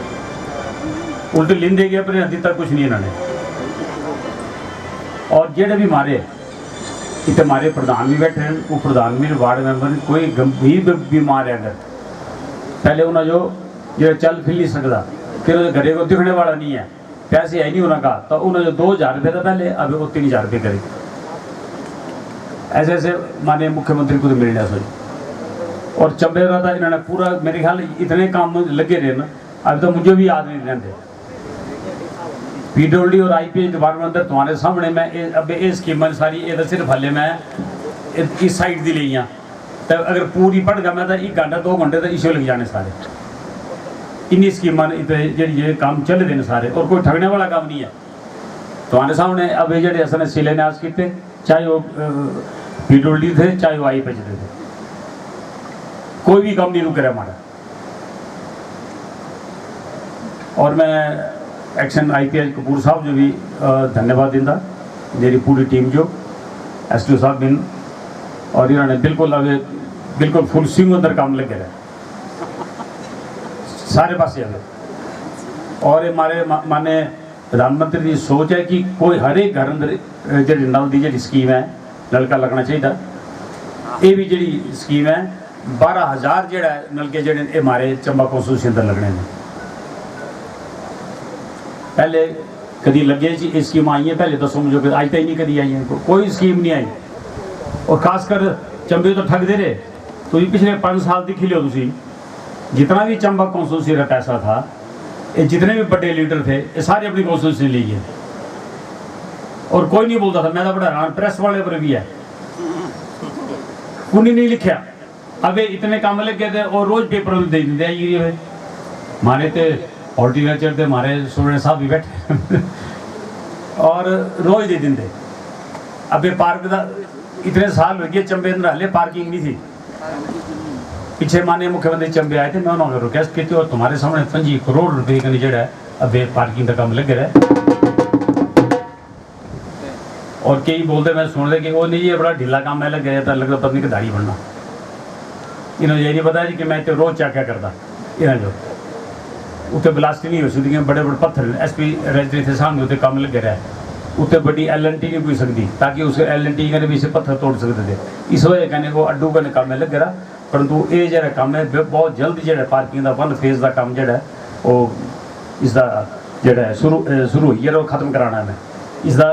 उल्टे लेंदे गए पर दिता कुछ नहीं इन्होंने। और जेडे भी हमारे इतने हमारे प्रधान भी बैठे हैं, वो प्रधान भी वार्ड मेंबर कोई गंभीर बीमार है अगर पहले उन्हें जो चल फिर नहीं सकता फिर घरे को दिखने वाला नहीं है, पैसे है नहीं उन्होंने कहा तो उन्होंने 2000 रुपये था पहले, अब वो 3000 रुपये करे। ऐसे ऐसे माननीय मुख्यमंत्री को तो मिलना सोच और चंबे रहा था इन्होंने पूरा मेरे ख्याल इतने काम लगे रहे ना अभी तो मुझे भी याद नहीं रहते। PWD और IPH डिपार्टमेंट अंदर तुम्हारे सामने मैं अब ये स्कीम सारी ये सिर्फ हले मैं इस साइड दी ली तो अगर पूरी पढ़ गया मैं तो 1 घंटा 2 घंटे तो इशू लग जाने सारे। इन्नी स्कीम जी काम चल रहे हैं सारे और कोई ठगने वाला काम नहीं है। तुम्हारे सामने अब ये जो असने शिलान्यास किए चाहे वो PWD थे चाहे वो IPH थे, कोई भी काम नहीं रुक रहा हमारा। और मैं एक्शन IPH कपूर साहब जो भी धन्यवाद दिंदा मेरी पूरी टीम जो SDO साहब बिन और इन्होंने बिल्कुल अब बिल्कुल फुल स्विंग अंदर काम लगे रहे सारे पास अगर। और हमारे माने प्रधानमंत्री की सोच है कि कोई हर एक घर अंदर जी नल की जी स्कीम है नलका लगना चाहिए। ये भी जी स्कीम है 12,000 जो नलके जो हमारे चंबा कॉन्स्टिट्यूंसी अंदर लगने हैं। पहले कभी लगे जी ये स्कीम आई है पहले दसो मुझे आज तक नहीं कभी आई है, कोई स्कीम नहीं आई। और खासकर चंबे तो ठग दे रहे तो ये पिछले 5 साल दिखी लो तुम जितना भी चंबा कॉन्स्टिट्यूंसी का पैसा था ये जितने भी बड़े लीडर थे ये सारे अपनी कॉन्स्टिट्यूंसी ले गए और कोई नहीं बोलता था। मैं तो बड़ा हैरान प्रेस वाले पर भी है उन्हें नहीं लिखा अब इतने काम लग गए थे और रोज पेपर दे देते हैं हमारे तो हॉर्टिकल्चर थे हमारे स्टूडेंट साहब भी बैठे और रोज दे देंगे। अब पार्क का इतने साल हो गए चंबे अंदर हले पार्किंग नहीं थी। पीछे माननीय मुख्यमंत्री चंबे आए थे मैं उन्होंने रिक्वेस्ट की थी और तुम्हारे सामने 25 करोड़ रुपए का जो है अब पार्किंग का काम लग रहा है। और कई बोलते मैं सुन रहे कि वो नहीं ये बड़ा ढीला काम है लग गया था लगता पत्नी की दाढ़ी बनना। इन्होंने ये नहीं बताया कि मैं तो रोज क्या करता इन्हें जो उत्ते ब्लास्टिंग नहीं हो सकती बड़े बड़े पत्थर SP रेजिडेंट थे सामने उत्ते काम लग रहा है उत्ते बड़ी LNT नहीं पूछ सकती ताकि उस LNT कने भी से पत्थर तोड़ सकते थे। इस वजह कने वो अड्डू कने काम लग रहा परंतु ये जो काम है बहुत जल्द जो पार्किंग का 1 फेज का काम जो वो इसका जो शुरू हुई है खत्म कराना है। इसका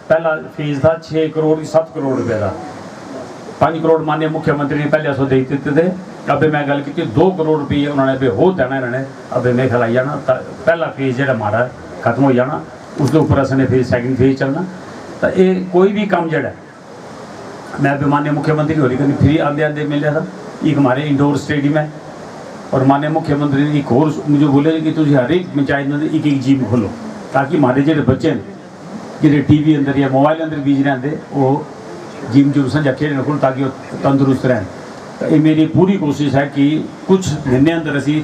पहला फेज था 6 करोड़ 7 करोड़ रुपये का 5 करोड़ माननीय मुख्यमंत्री ने पहले सौ दे देते थे। अब मैं गल की 2 करोड़ रुपये उन्होंने हो देना इन्होंने अब मैं खिलाई जाना पहला फेज जो हमारा खत्म हो जाना उसके ऊपर असने फिर 2nd फेज चलना। तो ये कोई भी काम जो मैं अभी माननीय मुख्यमंत्री हो रही फ्री आंदे आंदे मिल रहा था। एक हमारे इंडोर स्टेडियम है और माननीय मुख्यमंत्री ने एक और मुझे बोले कि तुम हर एक पंचायत में एक जिम खोलो ताकि हमारे जो बच्चे जो TV अंदर या मोबाइल अंदर बीज रहे वो जिम जो संजा खेलने खोलो ताकि वो तंदुरुस्त रहें। तो ये मेरी पूरी कोशिश है कि कुछ महीने अंदर असी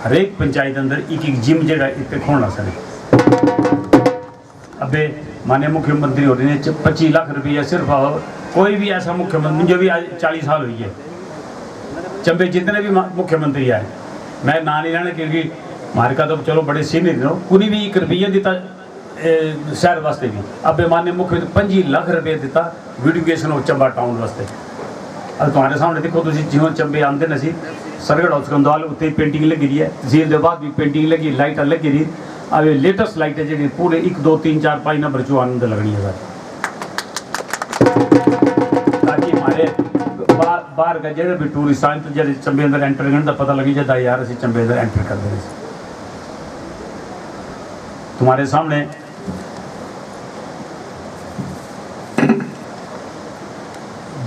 हर एक पंचायत अंदर एक जिम जो इतने खोलना सके। अब माननीय मुख्यमंत्री हो रहे हैं 25 लाख रुपया सिर्फ कोई भी ऐसा मुख्यमंत्री जो भी आज 40 साल हुई है चंबे जितने भी मुख्यमंत्री आए मैं ना नहीं रहना क्योंकि हमारे का तो चलो बड़े सीनियर हो कोई भी 1 रुपया दिता शहर वास्ते भी। अब माननीय मुख्यमंत्री 25 लाख रुपये दिता ब्यूटिफिकेशन ऑफ चंबा टाउन वास्ते। अब तुम्हारे सामने देखो तुम जिवें चंबे आते न सी सरगढ़ हाउस कंदवाल उत्ते पेंटिंग लगी रही है तहसील के बाद भी पेंटिंग लगी लाइट लगी रही। अब लेटेस्ट लाइट है जी पूरे 1 2 3 4 5 नंबर जो आनंद लगनी है ताकि हमारे बाहर का जो भी टूरिस्ट आए तो जो चंबे अंदर एंटर करने का पता लगी जाता यार असी चंबे अंदर एंटर करते हैं। तुम्हारे सामने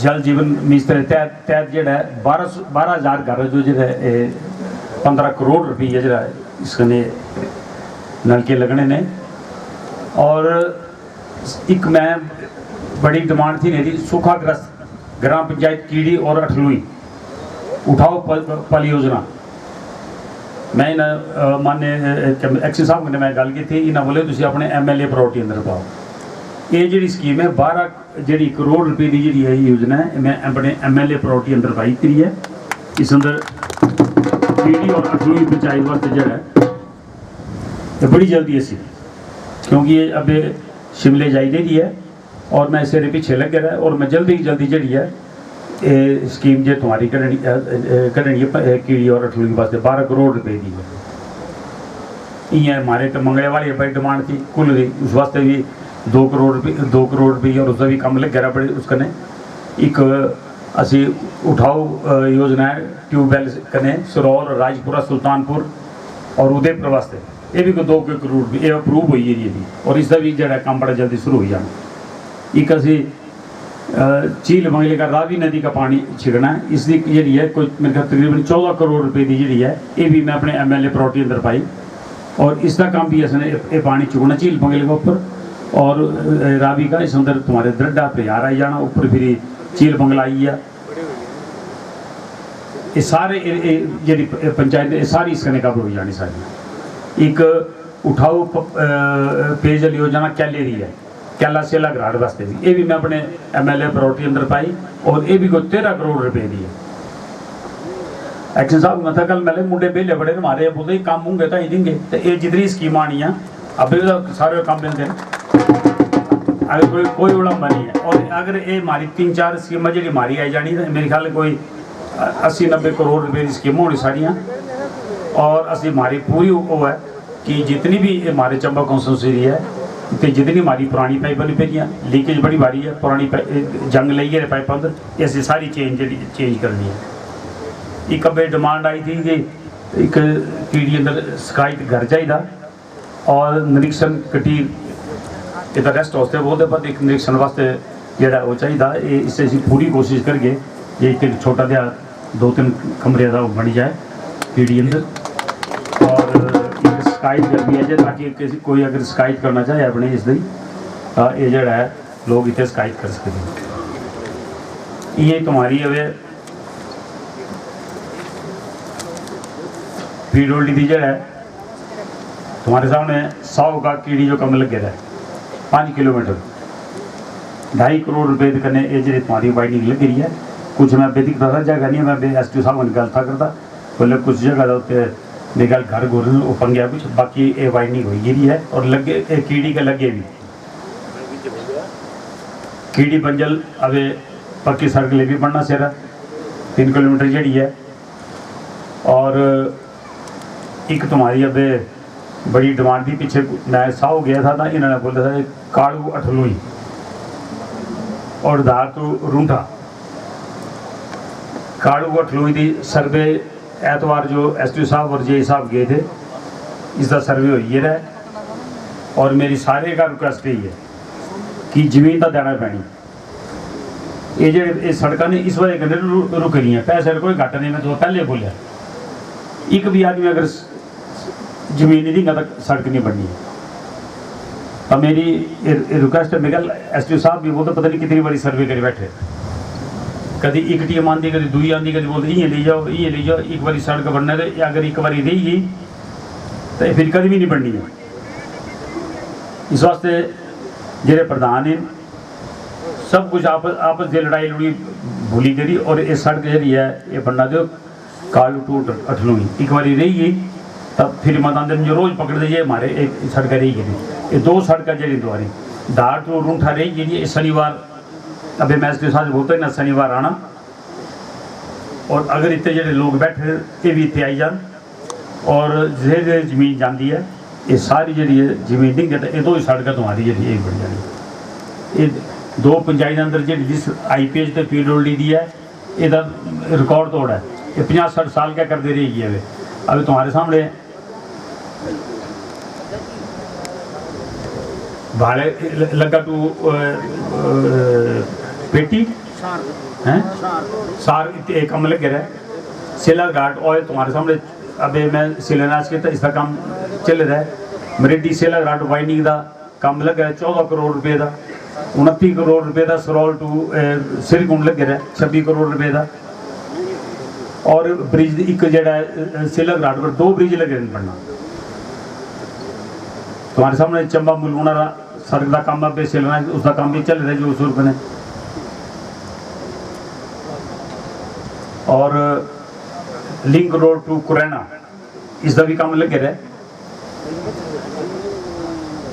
जल जीवन मिशन के तहत जोड़ा 12,000 घर जो जो 15 करोड़ रुपये जो इसने नलके लगने ने। और एक मैं बड़ी डिमांड थी मेरी सूखाग्रस्त ग्राम पंचायत कीड़ी और अठलुई उठाओ पल योजना। मैं इन मान्य एक्सी साहब ने मैं गल की थी, इन्हें बोले तुम अपने MLA प्रॉपर्टी अंदर पाओ। ये जी स्कीम है 12 जी करोड़ रुपये की जी है योजना है, मैं अपने MLA प्रॉपर्टी अंदर पाई करी है। इस अंदर कीड़ी और अठलुई पंचायत वास्ते जो है ये बड़ी जल्दी ऐसी, क्योंकि ये अब शिमले जाई दे रही है और मैं इसे पीछे लग रहा है और मैं जल्दी जल्दी जी है ये स्कीम जो तुम्हारी करनी कीड़ी और अठलुई वास्ते 12 करोड़ रुपए की है। इं हमारे तो मंगले वाली बड़ी डिमांड थी कुल की, उस वास्ते भी 2 करोड़ रुपये और उसका भी कम लग रहा बड़े उसकने। एक असी उठाओ योजना है ट्यूबवैल कने सरौर राजपुरा सुल्तानपुर और उदयपुर वास्ते, ये भी कोई 2 करोड़ रुपये अप्रूव हुई है जी और इसका भी जो काम बड़ा जल्दी शुरू हो जाना। एक असी झील मंगले का रावी नदी का पानी छिड़ना है, इसकी जी है कोई मेरे ख्याल तकरीबन 14 करोड़ रुपये की जी है, ये भी मैं अपने MLA प्रॉपर्टी अंदर पाई और इसका काम भी इसने ये पानी चुकना झील मंगले के ऊपर और रावी का इस अंदर तुम्हारे दरडा प्यार आई जाना ऊपर फिर झील मंगला आई है। ये सारे जी पंचायत सारी इसकने कवर हो जानी सारी। एक उठाओ पेयजल योजना कैले दी है कैला सेला घराट वास्ते भी, ये भी मैं अपने MLA प्रॉपर्टी अंदर पाई और ये भी कोई 13 करोड़ रुपए दी है। एक्शन साहब मैं कल मेले मुंडे बेले बड़े मारे बोलते काम होंगे तो ही देंगे, तो ये जितनी स्कीम आनी है अभी तो सारे काम देंगे अगर कोई उड़म्बा नहीं है। और अगर ये हमारी 3-4 स्कीम जी हमारी आई जानी तो मेरे ख्याल कोई 80-90 करोड़ रुपए की स्कीम होनी सारियाँ। और असी हमारी पूरी वो है कि जितनी भी हमारे चंबा कॉन्स्टिट्यूंसी है तो जितनी हमारी पुरानी पाइप वाली पेरियाँ लीकेज बड़ी भारी है, पुरानी जंग लगी है पाइप अंदर, ऐसी सारी चेंज करनी है। एक अब डिमांड आई थी कि एक कीड़ी अंदर शिकायत घर चाहिए और निरीक्षण कटीर इधर रेस्ट हाउस बोलते पर एक निरीक्षण वास्ते जोड़ा वो चाहिए। इससे असी पूरी कोशिश करके ये एक छोटा जहा 2-3 कमरे का बन जाए कीड़ी अंदर और शिकायत करनी है ताकि किसी कोई अगर शिकायत करना चाहे अपने इसकी ये जड़ा है लोग इतने शिकायत कर सकते हैं। ये तुम्हारी हवे PWD की जड़ा है तुम्हारे सामने 100 का कीड़ी जो कम लगे है 5 किलोमीटर 2.5 करोड़ रुपए करने ये जी तुम्हारी वाइडिंग लग रही है। कुछ मैं बेदिक पता जगह नहीं है, मैं SDO साहब ने गल था करता बोले कुछ जगह उत्ते मेरे घर घोर ओपन गया कुछ, बाकी ये वाइडिंग हुई गिरी है और लगे कीड़ी के लगे भी कीड़ी बंजल अब पक्की सड़क ले भी बनना सिर 3 किलोमीटर जड़ी है। और एक तुम्हारी अब बड़ी डिमांड थी पीछे मैं साहु गया था ना, इन्होंने बोला था काड़ू अठलुई और धार तो रूंठा काड़ू अठलुई की सर्वे एतवार जो SDO साहब और JE साहब गए थे इसका सर्वे हो ही रहा है। और मेरी सारे का रिक्वेस्ट यही है कि जमीन का देना पैनी ये जो सड़क ने इस वजह कर रुक रही हैं, पैसे कोई घट नहीं। मैं तो पहले बोलिया एक भी आदमी अगर जमीन नहीं देगा तो सड़क नहीं बननी है। तो मेरी रिक्वेस्ट है मेरे SDO साहब भी बोलते पता नहीं कितनी बारी सर्वे कर बैठे, कभी एक टीम आती कभी दुई आती कभी बोलते ये ले जाओ एक बार सड़क बनना है अगर एक बार रही गई तो फिर कभी भी नहीं बननी है। इस वास्ते जेरे प्रधान हैं सब कुछ आपस की लड़ाई लुड़ी भूली करी और ये सड़क जी है ये बनना दो कालू टू अठलुई एक बार रही गई तब फिर मतदान जो रोज़ पकड़ दीजिए हमारे एक सड़क रही गई। ये 2 सड़क जी द्वारी धार टू रूंठा रही गई शनिवार अभी मैं SDO साहब बोलते हैं ना शनिवार आना और अगर इतने जो लोग बैठे ये भी इतने आई जान और धीरे जमीन जाती है ये सारी जी जमीन नहीं कहते ये 2 सड़क तुम्हारी जी एक बन जानी। ये 2 पंचायत अंदर जी जिस IPH तो PWD दी है यदा रिकॉर्ड तोड़ है, ये 50-60 साल क्या करते रहेगी। अभी तुम्हारे सामने भाड़े लगा टू पेटी हैं सार एक काम लगे रहे सेलर घाट और तुम्हारे सामने अबे मैं शिलान्यास किया इसका काम चल रहा है। मरेडी सेलर घाट वाइनिंग का काम लग रहा है 14 करोड़ रुपए का, 29 करोड़ रुपए का सरोल टू सिरकुंड लग रहा है 26 करोड़ रुपए का। और ब्रिज एक जड़ा सेलर घाट पर 2 ब्रिज लगे बनना। तुम्हारे सामने चंबा मुलगुना सड़क का काम अब शिलान्यास उसका काम भी चल रहा है जो उस रुपये ने। और लिंक रोड टू कुरैना इसका भी काम लगे रहा है।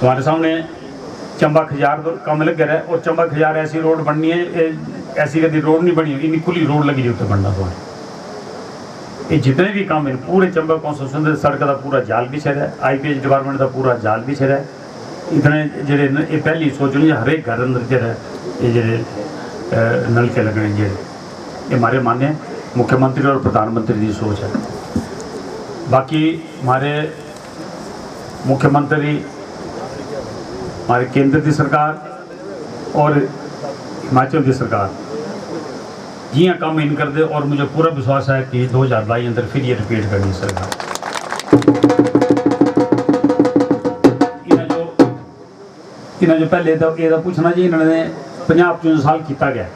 तुम्हारे सामने चंबा खजार काम लगे रहा है और चंबा खजार ऐसी रोड बननी है, ऐसी कभी रोड नहीं बनी इन खुली रोड लगी उत्तर बनना। तो ये जितने भी काम है पूरे चंबा कॉन्स्टिट्यूशन के सड़क का पूरा जाल बिछा रहा है, IPH डिपार्टमेंट का पूरा जाल बिछा रहा है। इतने जेडे ये पहली सोच ली हर एक घर अंदर जेडे ये जेडे नलके लगने जेडे ये हमारे मान्य मुख्यमंत्री और प्रधानमंत्री की सोच है। बाकी हमारे मुख्यमंत्री हमारे केंद्र की सरकार और हिमाचल की सरकार जियां काम इन कर दे और मुझे पूरा विश्वास है कि 2022 अंदर फिर ये रिपीट करनी सरकार। इन्हें जो पहले तो ये पूछना जी इन्होंने 50-55 साल किया गया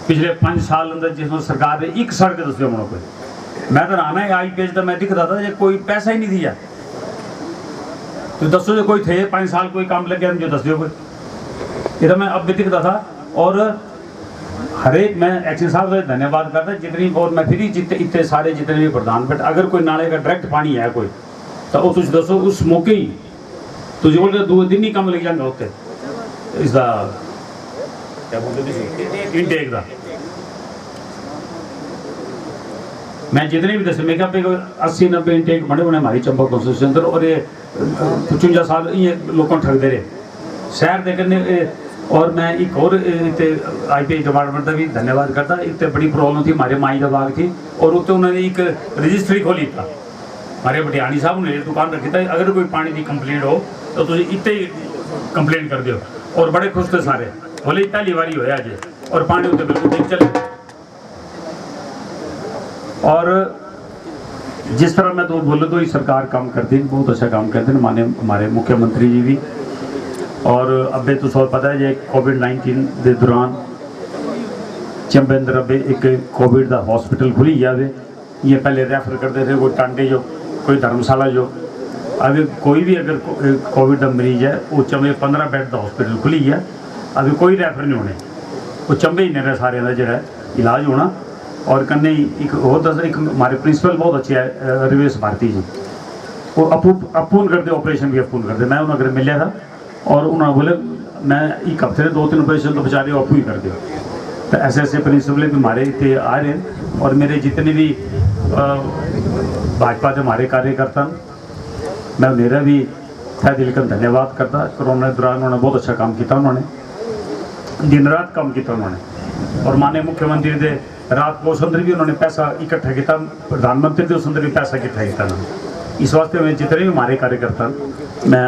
पिछले 5 साल अंदर जिसमें सरकार ने एक सड़क दस्यो मनो कोई मैं तो आना है IPH तो मैं दिखता था जो कोई पैसा ही नहीं दिया तो दसो जो कोई थे 5 साल कोई काम लग गया जो दस दियो कोई ये तो मैं अब भी दिखता था। और हर एक मैं एक्शन साहब का धन्यवाद करता जितनी और मैं फिर इतने सारे जितने भी प्रधान बैठ अगर कोई नाले का डायरेक्ट पानी है कोई तो वो तुझे दसो उस मौके ही तुझे बोल 2 दिन ही कम लग जाएंगे होते इसका क्या बोलते इनटेक का। मैं जितने भी दसे मैं क्या 80-90 इनटेक बने बने हमारी चंबा कॉन्स्टिट्यूशन अंदर और ये 55 साल ये लोगों ठगते रहे शहर दे करने। और मैं एक और IPH डिपार्टमेंट का भी धन्यवाद करता। इतने बड़ी प्रॉब्लम थी हमारे माई का बाग थी और उत्ते उन्होंने एक रजिस्ट्री खोली था हमारे बटियानी साहब ने दुकान रखी था अगर कोई पानी की कंप्लेंट हो तो तुझे इतने ही कंप्लेंट कर दो और बड़े खुश थे सारे बोले पहली बारी होया अजय और पानी उत्ते बिल्कुल ठीक चले। और जिस तरह मैं तो बोलूँ तो सरकार काम करती है बहुत अच्छा काम करते हैं माने हमारे मुख्यमंत्री जी भी। और अबे तो सब पता है जो कोविड-19 के दौरान चंबे अंदर अबे एक कोविड का हॉस्पिटल खुली है ये पहले रेफर करते थे कोई टांडे जो कोई धर्मशाला जो अभी कोई भी अगर कोविड का मरीज है वो चंबे 15 बेड का हॉस्पिटल खुली है अभी कोई रेफर नहीं होने वो चंबे ही नहीं सारे का जो इलाज होना। और कन्ने एक और दस एक हमारे प्रिंसिपल बहुत अच्छे है रवेश भारती जी वो अपून करते ऑपरेशन भी अपून करते मैं उन्होंने अगर मिले था और उन्होंने बोले मैं एक हफ्ते 2-3 ऑपरेशन तो बेचारे आपू ही कर दो। तो ऐसे ऐसे प्रिंसिपल भी हमारे इतने आ रहे हैं और मेरे जितने भी भाजपा के हमारे कार्यकर्ता मैं मेरा भी तहे दिल का धन्यवाद करता। कोरोना के दौरान उन्होंने बहुत अच्छा काम किया उन्होंने दिन रात काम किया उन्होंने और माननीय मुख्यमंत्री के रात को उस अंदर भी उन्होंने पैसा इकट्ठा किया प्रधानमंत्री के उस अंदर भी पैसा इकट्ठा किया। इस वास्ते में जितने भी हमारे कार्यकर्ता मैं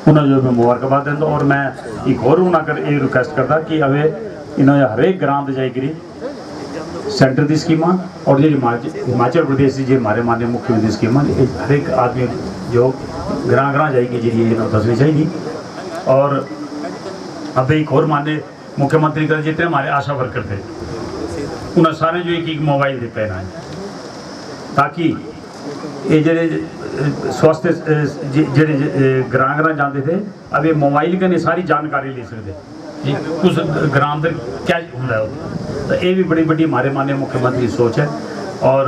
उन्होंने जो मैं मुबारकबाद देता और मैं एक और उन्होंने ये रिक्वेस्ट करता कि अवे इन्होंने हर एक ग्राम से जाकर सेंटर की स्कीम और जो हिमाचल प्रदेश की जो हमारे माननीय मुख्यमंत्री स्कीम हर एक आदमी जो ग्रां जाएगी जी दसनी चाहिए। और अब एक और माननीय मुख्यमंत्री का जितने हमारे आशा वर्कर थे उन्हें सारे जो एक मोबाइल दे पैना है ताकि ये जड़े स्वास्थ्य जड़े ग्रां जाते थे अब ये मोबाइल के सारी जानकारी ले सकते जी उस ग्राम अंदर क्या होता है तो ये भी बड़ी बड़ी हमारे माननीय मुख्यमंत्री सोच है। और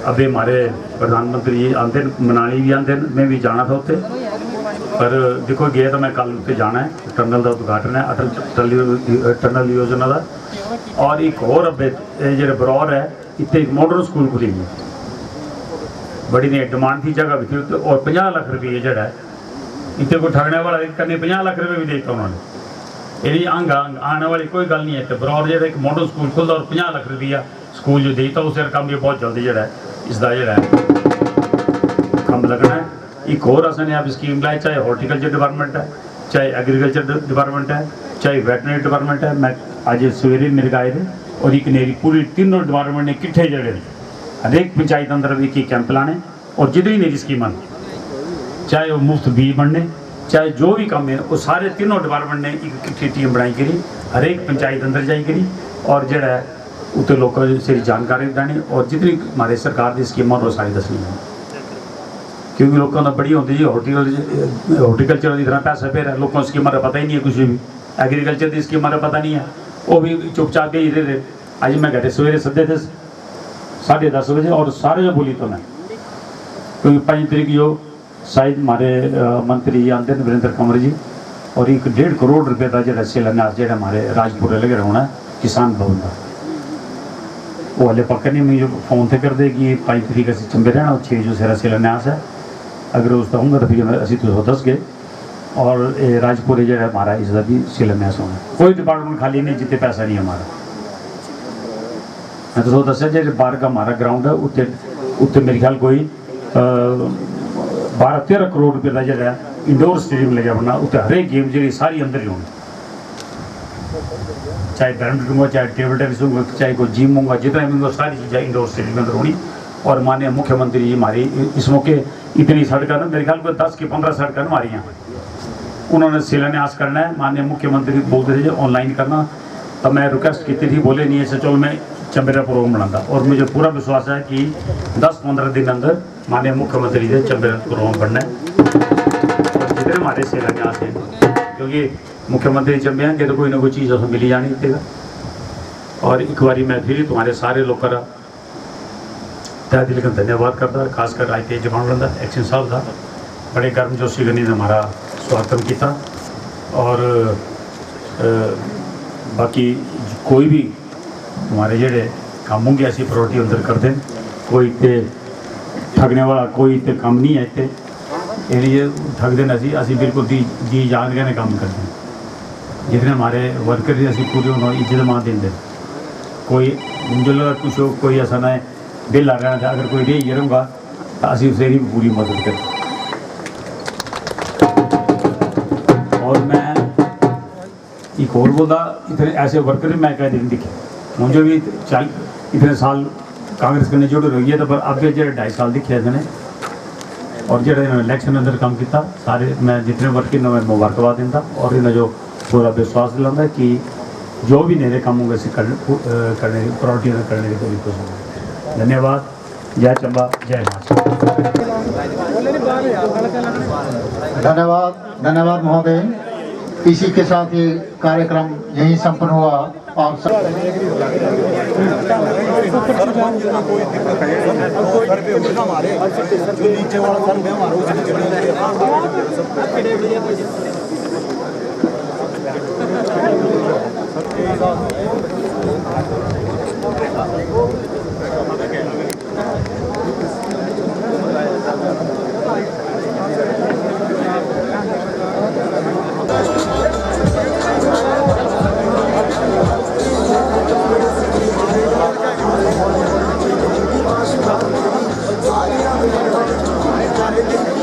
अभी हमारे प्रधानमंत्री जी आते मनाली भी आते मैं भी जाना था उत्ते पर देखो गया तो मैं कल उत्ते जाना है टनल का उद्घाटन है अटल टनल योजना का। और एक और अबे जो बरौर है इतने एक मॉडर्न स्कूल खुली है बड़ी ने डिमांड थी जगह भी थी और 50 लाख रुपये जड़ा है इतने को ठगने वाला करने 50 लाख रुपये भी देता उन्होंने ये अंग आने वाली कोई गल नहीं है। तो बरौर जो एक मॉडर्न स्कूल खुलता और 50 लाख रुपया स्कूल जो देता उस काम भी बहुत जल्दी जड़ा है इसका जड़ा है कम लगना है। एक और असने आप स्कीम लाई चाहे हॉर्टिकल्चर डिपार्टमेंट है चाहे एग्रीकल्चर डिपार्टमेंट है, चाहे वेटनरी डिपार्टमेंट है। मैं आज सवेरे मेरे आए थे और एक नेरी पूरी तीनों डिपार्टमेंट ने किट्ठे जड़े हर एक पंचायत अंदर एक कैंप लाने और जितनी नेरी स्कीम चाहे वो मुफ्त बीज बनने चाहे जो भी काम है वो सारे तीनों डिपार्टमेंट ने एक किट्ठी टीम बनाई करी हर एक पंचायत अंदर जाई करी और जड़ा उत्ते लोगों से जानकारी देनी और जितनी हमारे सरकार की स्कीम वो सारी दसनी है क्योंकि लोगों का बड़ी होती जी हॉर्टिकल्चर की तरह पैसा फिर लोगों को स्कीम का पता ही नहीं है कुछ भी एग्रीकल्चर की स्कीम का पता नहीं है वो भी चुपचाप ही रहे थे। आज मैं कहते सवेरे सदे थे 10:30 बजे और सारे जो बोली तो मैं क्योंकि 5 तारीख जो शायद हमारे मंत्री जी आते हैं वीरेंद्र कंवर जी और 1.5 करोड़ रुपये का जो शिलान्यास जो हमारे राजपुर लगे होना किसान भवन का वो हले पक्का नहीं मुझे फोन से कर दे कि 5 तारीख असी चंबे रहना और 6 जो सारा शिलान्यास है अगर उसका होंगे तो फिर असी तो दस गए और राजपुर जो है हमारा इसका भी शिलान्यास होना कोई डिपार्टमेंट खाली नहीं जितने पैसा नहीं हमारा। मैं तो दसा जो बाहर का हमारा ग्राउंड है उत्ते मेरे ख्याल कोई 12-13 करोड़ रुपये का जो इंडोर स्टेडियम लगे बनना उत्ते हर एक गेम जी सारी अंदर ही होनी चाहे बैडमिंटन होगा चाहे टेबल टेनिस होगा चाहे कोई जिम होगा जितना भी होगा सारी चीज़ें इंडोर स्टेडियम के अंदर होनी। और माननीय मुख्यमंत्री जी हमारी इस मौके इतनी सड़क ना मेरे ख्याल को 10 की 15 सड़कें हमारी यहाँ उन्होंने शिलान्यास करना है। माननीय मुख्यमंत्री बोलते थे ऑनलाइन करना तब मैं रिक्वेस्ट की थी बोले नहीं ऐसे चलो मैं चंबेरा प्रोग्राम बनाता और मुझे पूरा विश्वास है कि 10-15 दिन अंदर माननीय मुख्यमंत्री से चंबेरा प्रोग्राम बनना है और जितने हमारे शिलान्यास हैं क्योंकि मुख्यमंत्री चंबे आएंगे तो कोई ना कोई चीज़ उसमें मिली जानी देगा। और एक बारी मैं फिर तुम्हारे सारे लोग का तय दिल का धन्यवाद करता खासकर आई तेज जवान बंदा एक्शन साहब था बड़े गर्मजोशी गनी ने हमारा स्वागत किया और बाकी कोई भी हमारे जेडे काम होंगे ऐसी प्रायोरिटी अंदर कर दें कोई इतने ठगने वाला कोई इतने काम नहीं है इतने ये ठग देना असी बिल्कुल जी जान के काम करते हैं जितने हमारे वर्कर असी पूरे उन्होंने इज्जत मान देंगे कोई मुझे लगा कुछ कोई ऐसा ना है बिल आ रहा था अगर कोई रही रहूँगा तो असी उसे भी पूरी मदद करें। और मैं एक और बोला इतने ऐसे वर्कर मैं कह दिन दिखे मुझे भी इतने साल कांग्रेस करने जुड़े रही है तो पर अब जो 2.5 साल दिखे इन्होंने और जो इलेक्शन अंदर काम किया सारे मैं जितने वर्कर मैं मुबारकबाद देता और इन्हें जो पूरा विश्वास दिलाता है कि जो भी नए काम होंगे इसे करने की प्रायोरिटी करने की पूरी कोशिश। धन्यवाद। जय चंबा जय हिमाचल। धन्यवाद महोदय। इसी के साथ ये कार्यक्रम यहीं संपन्न हुआ और हमारे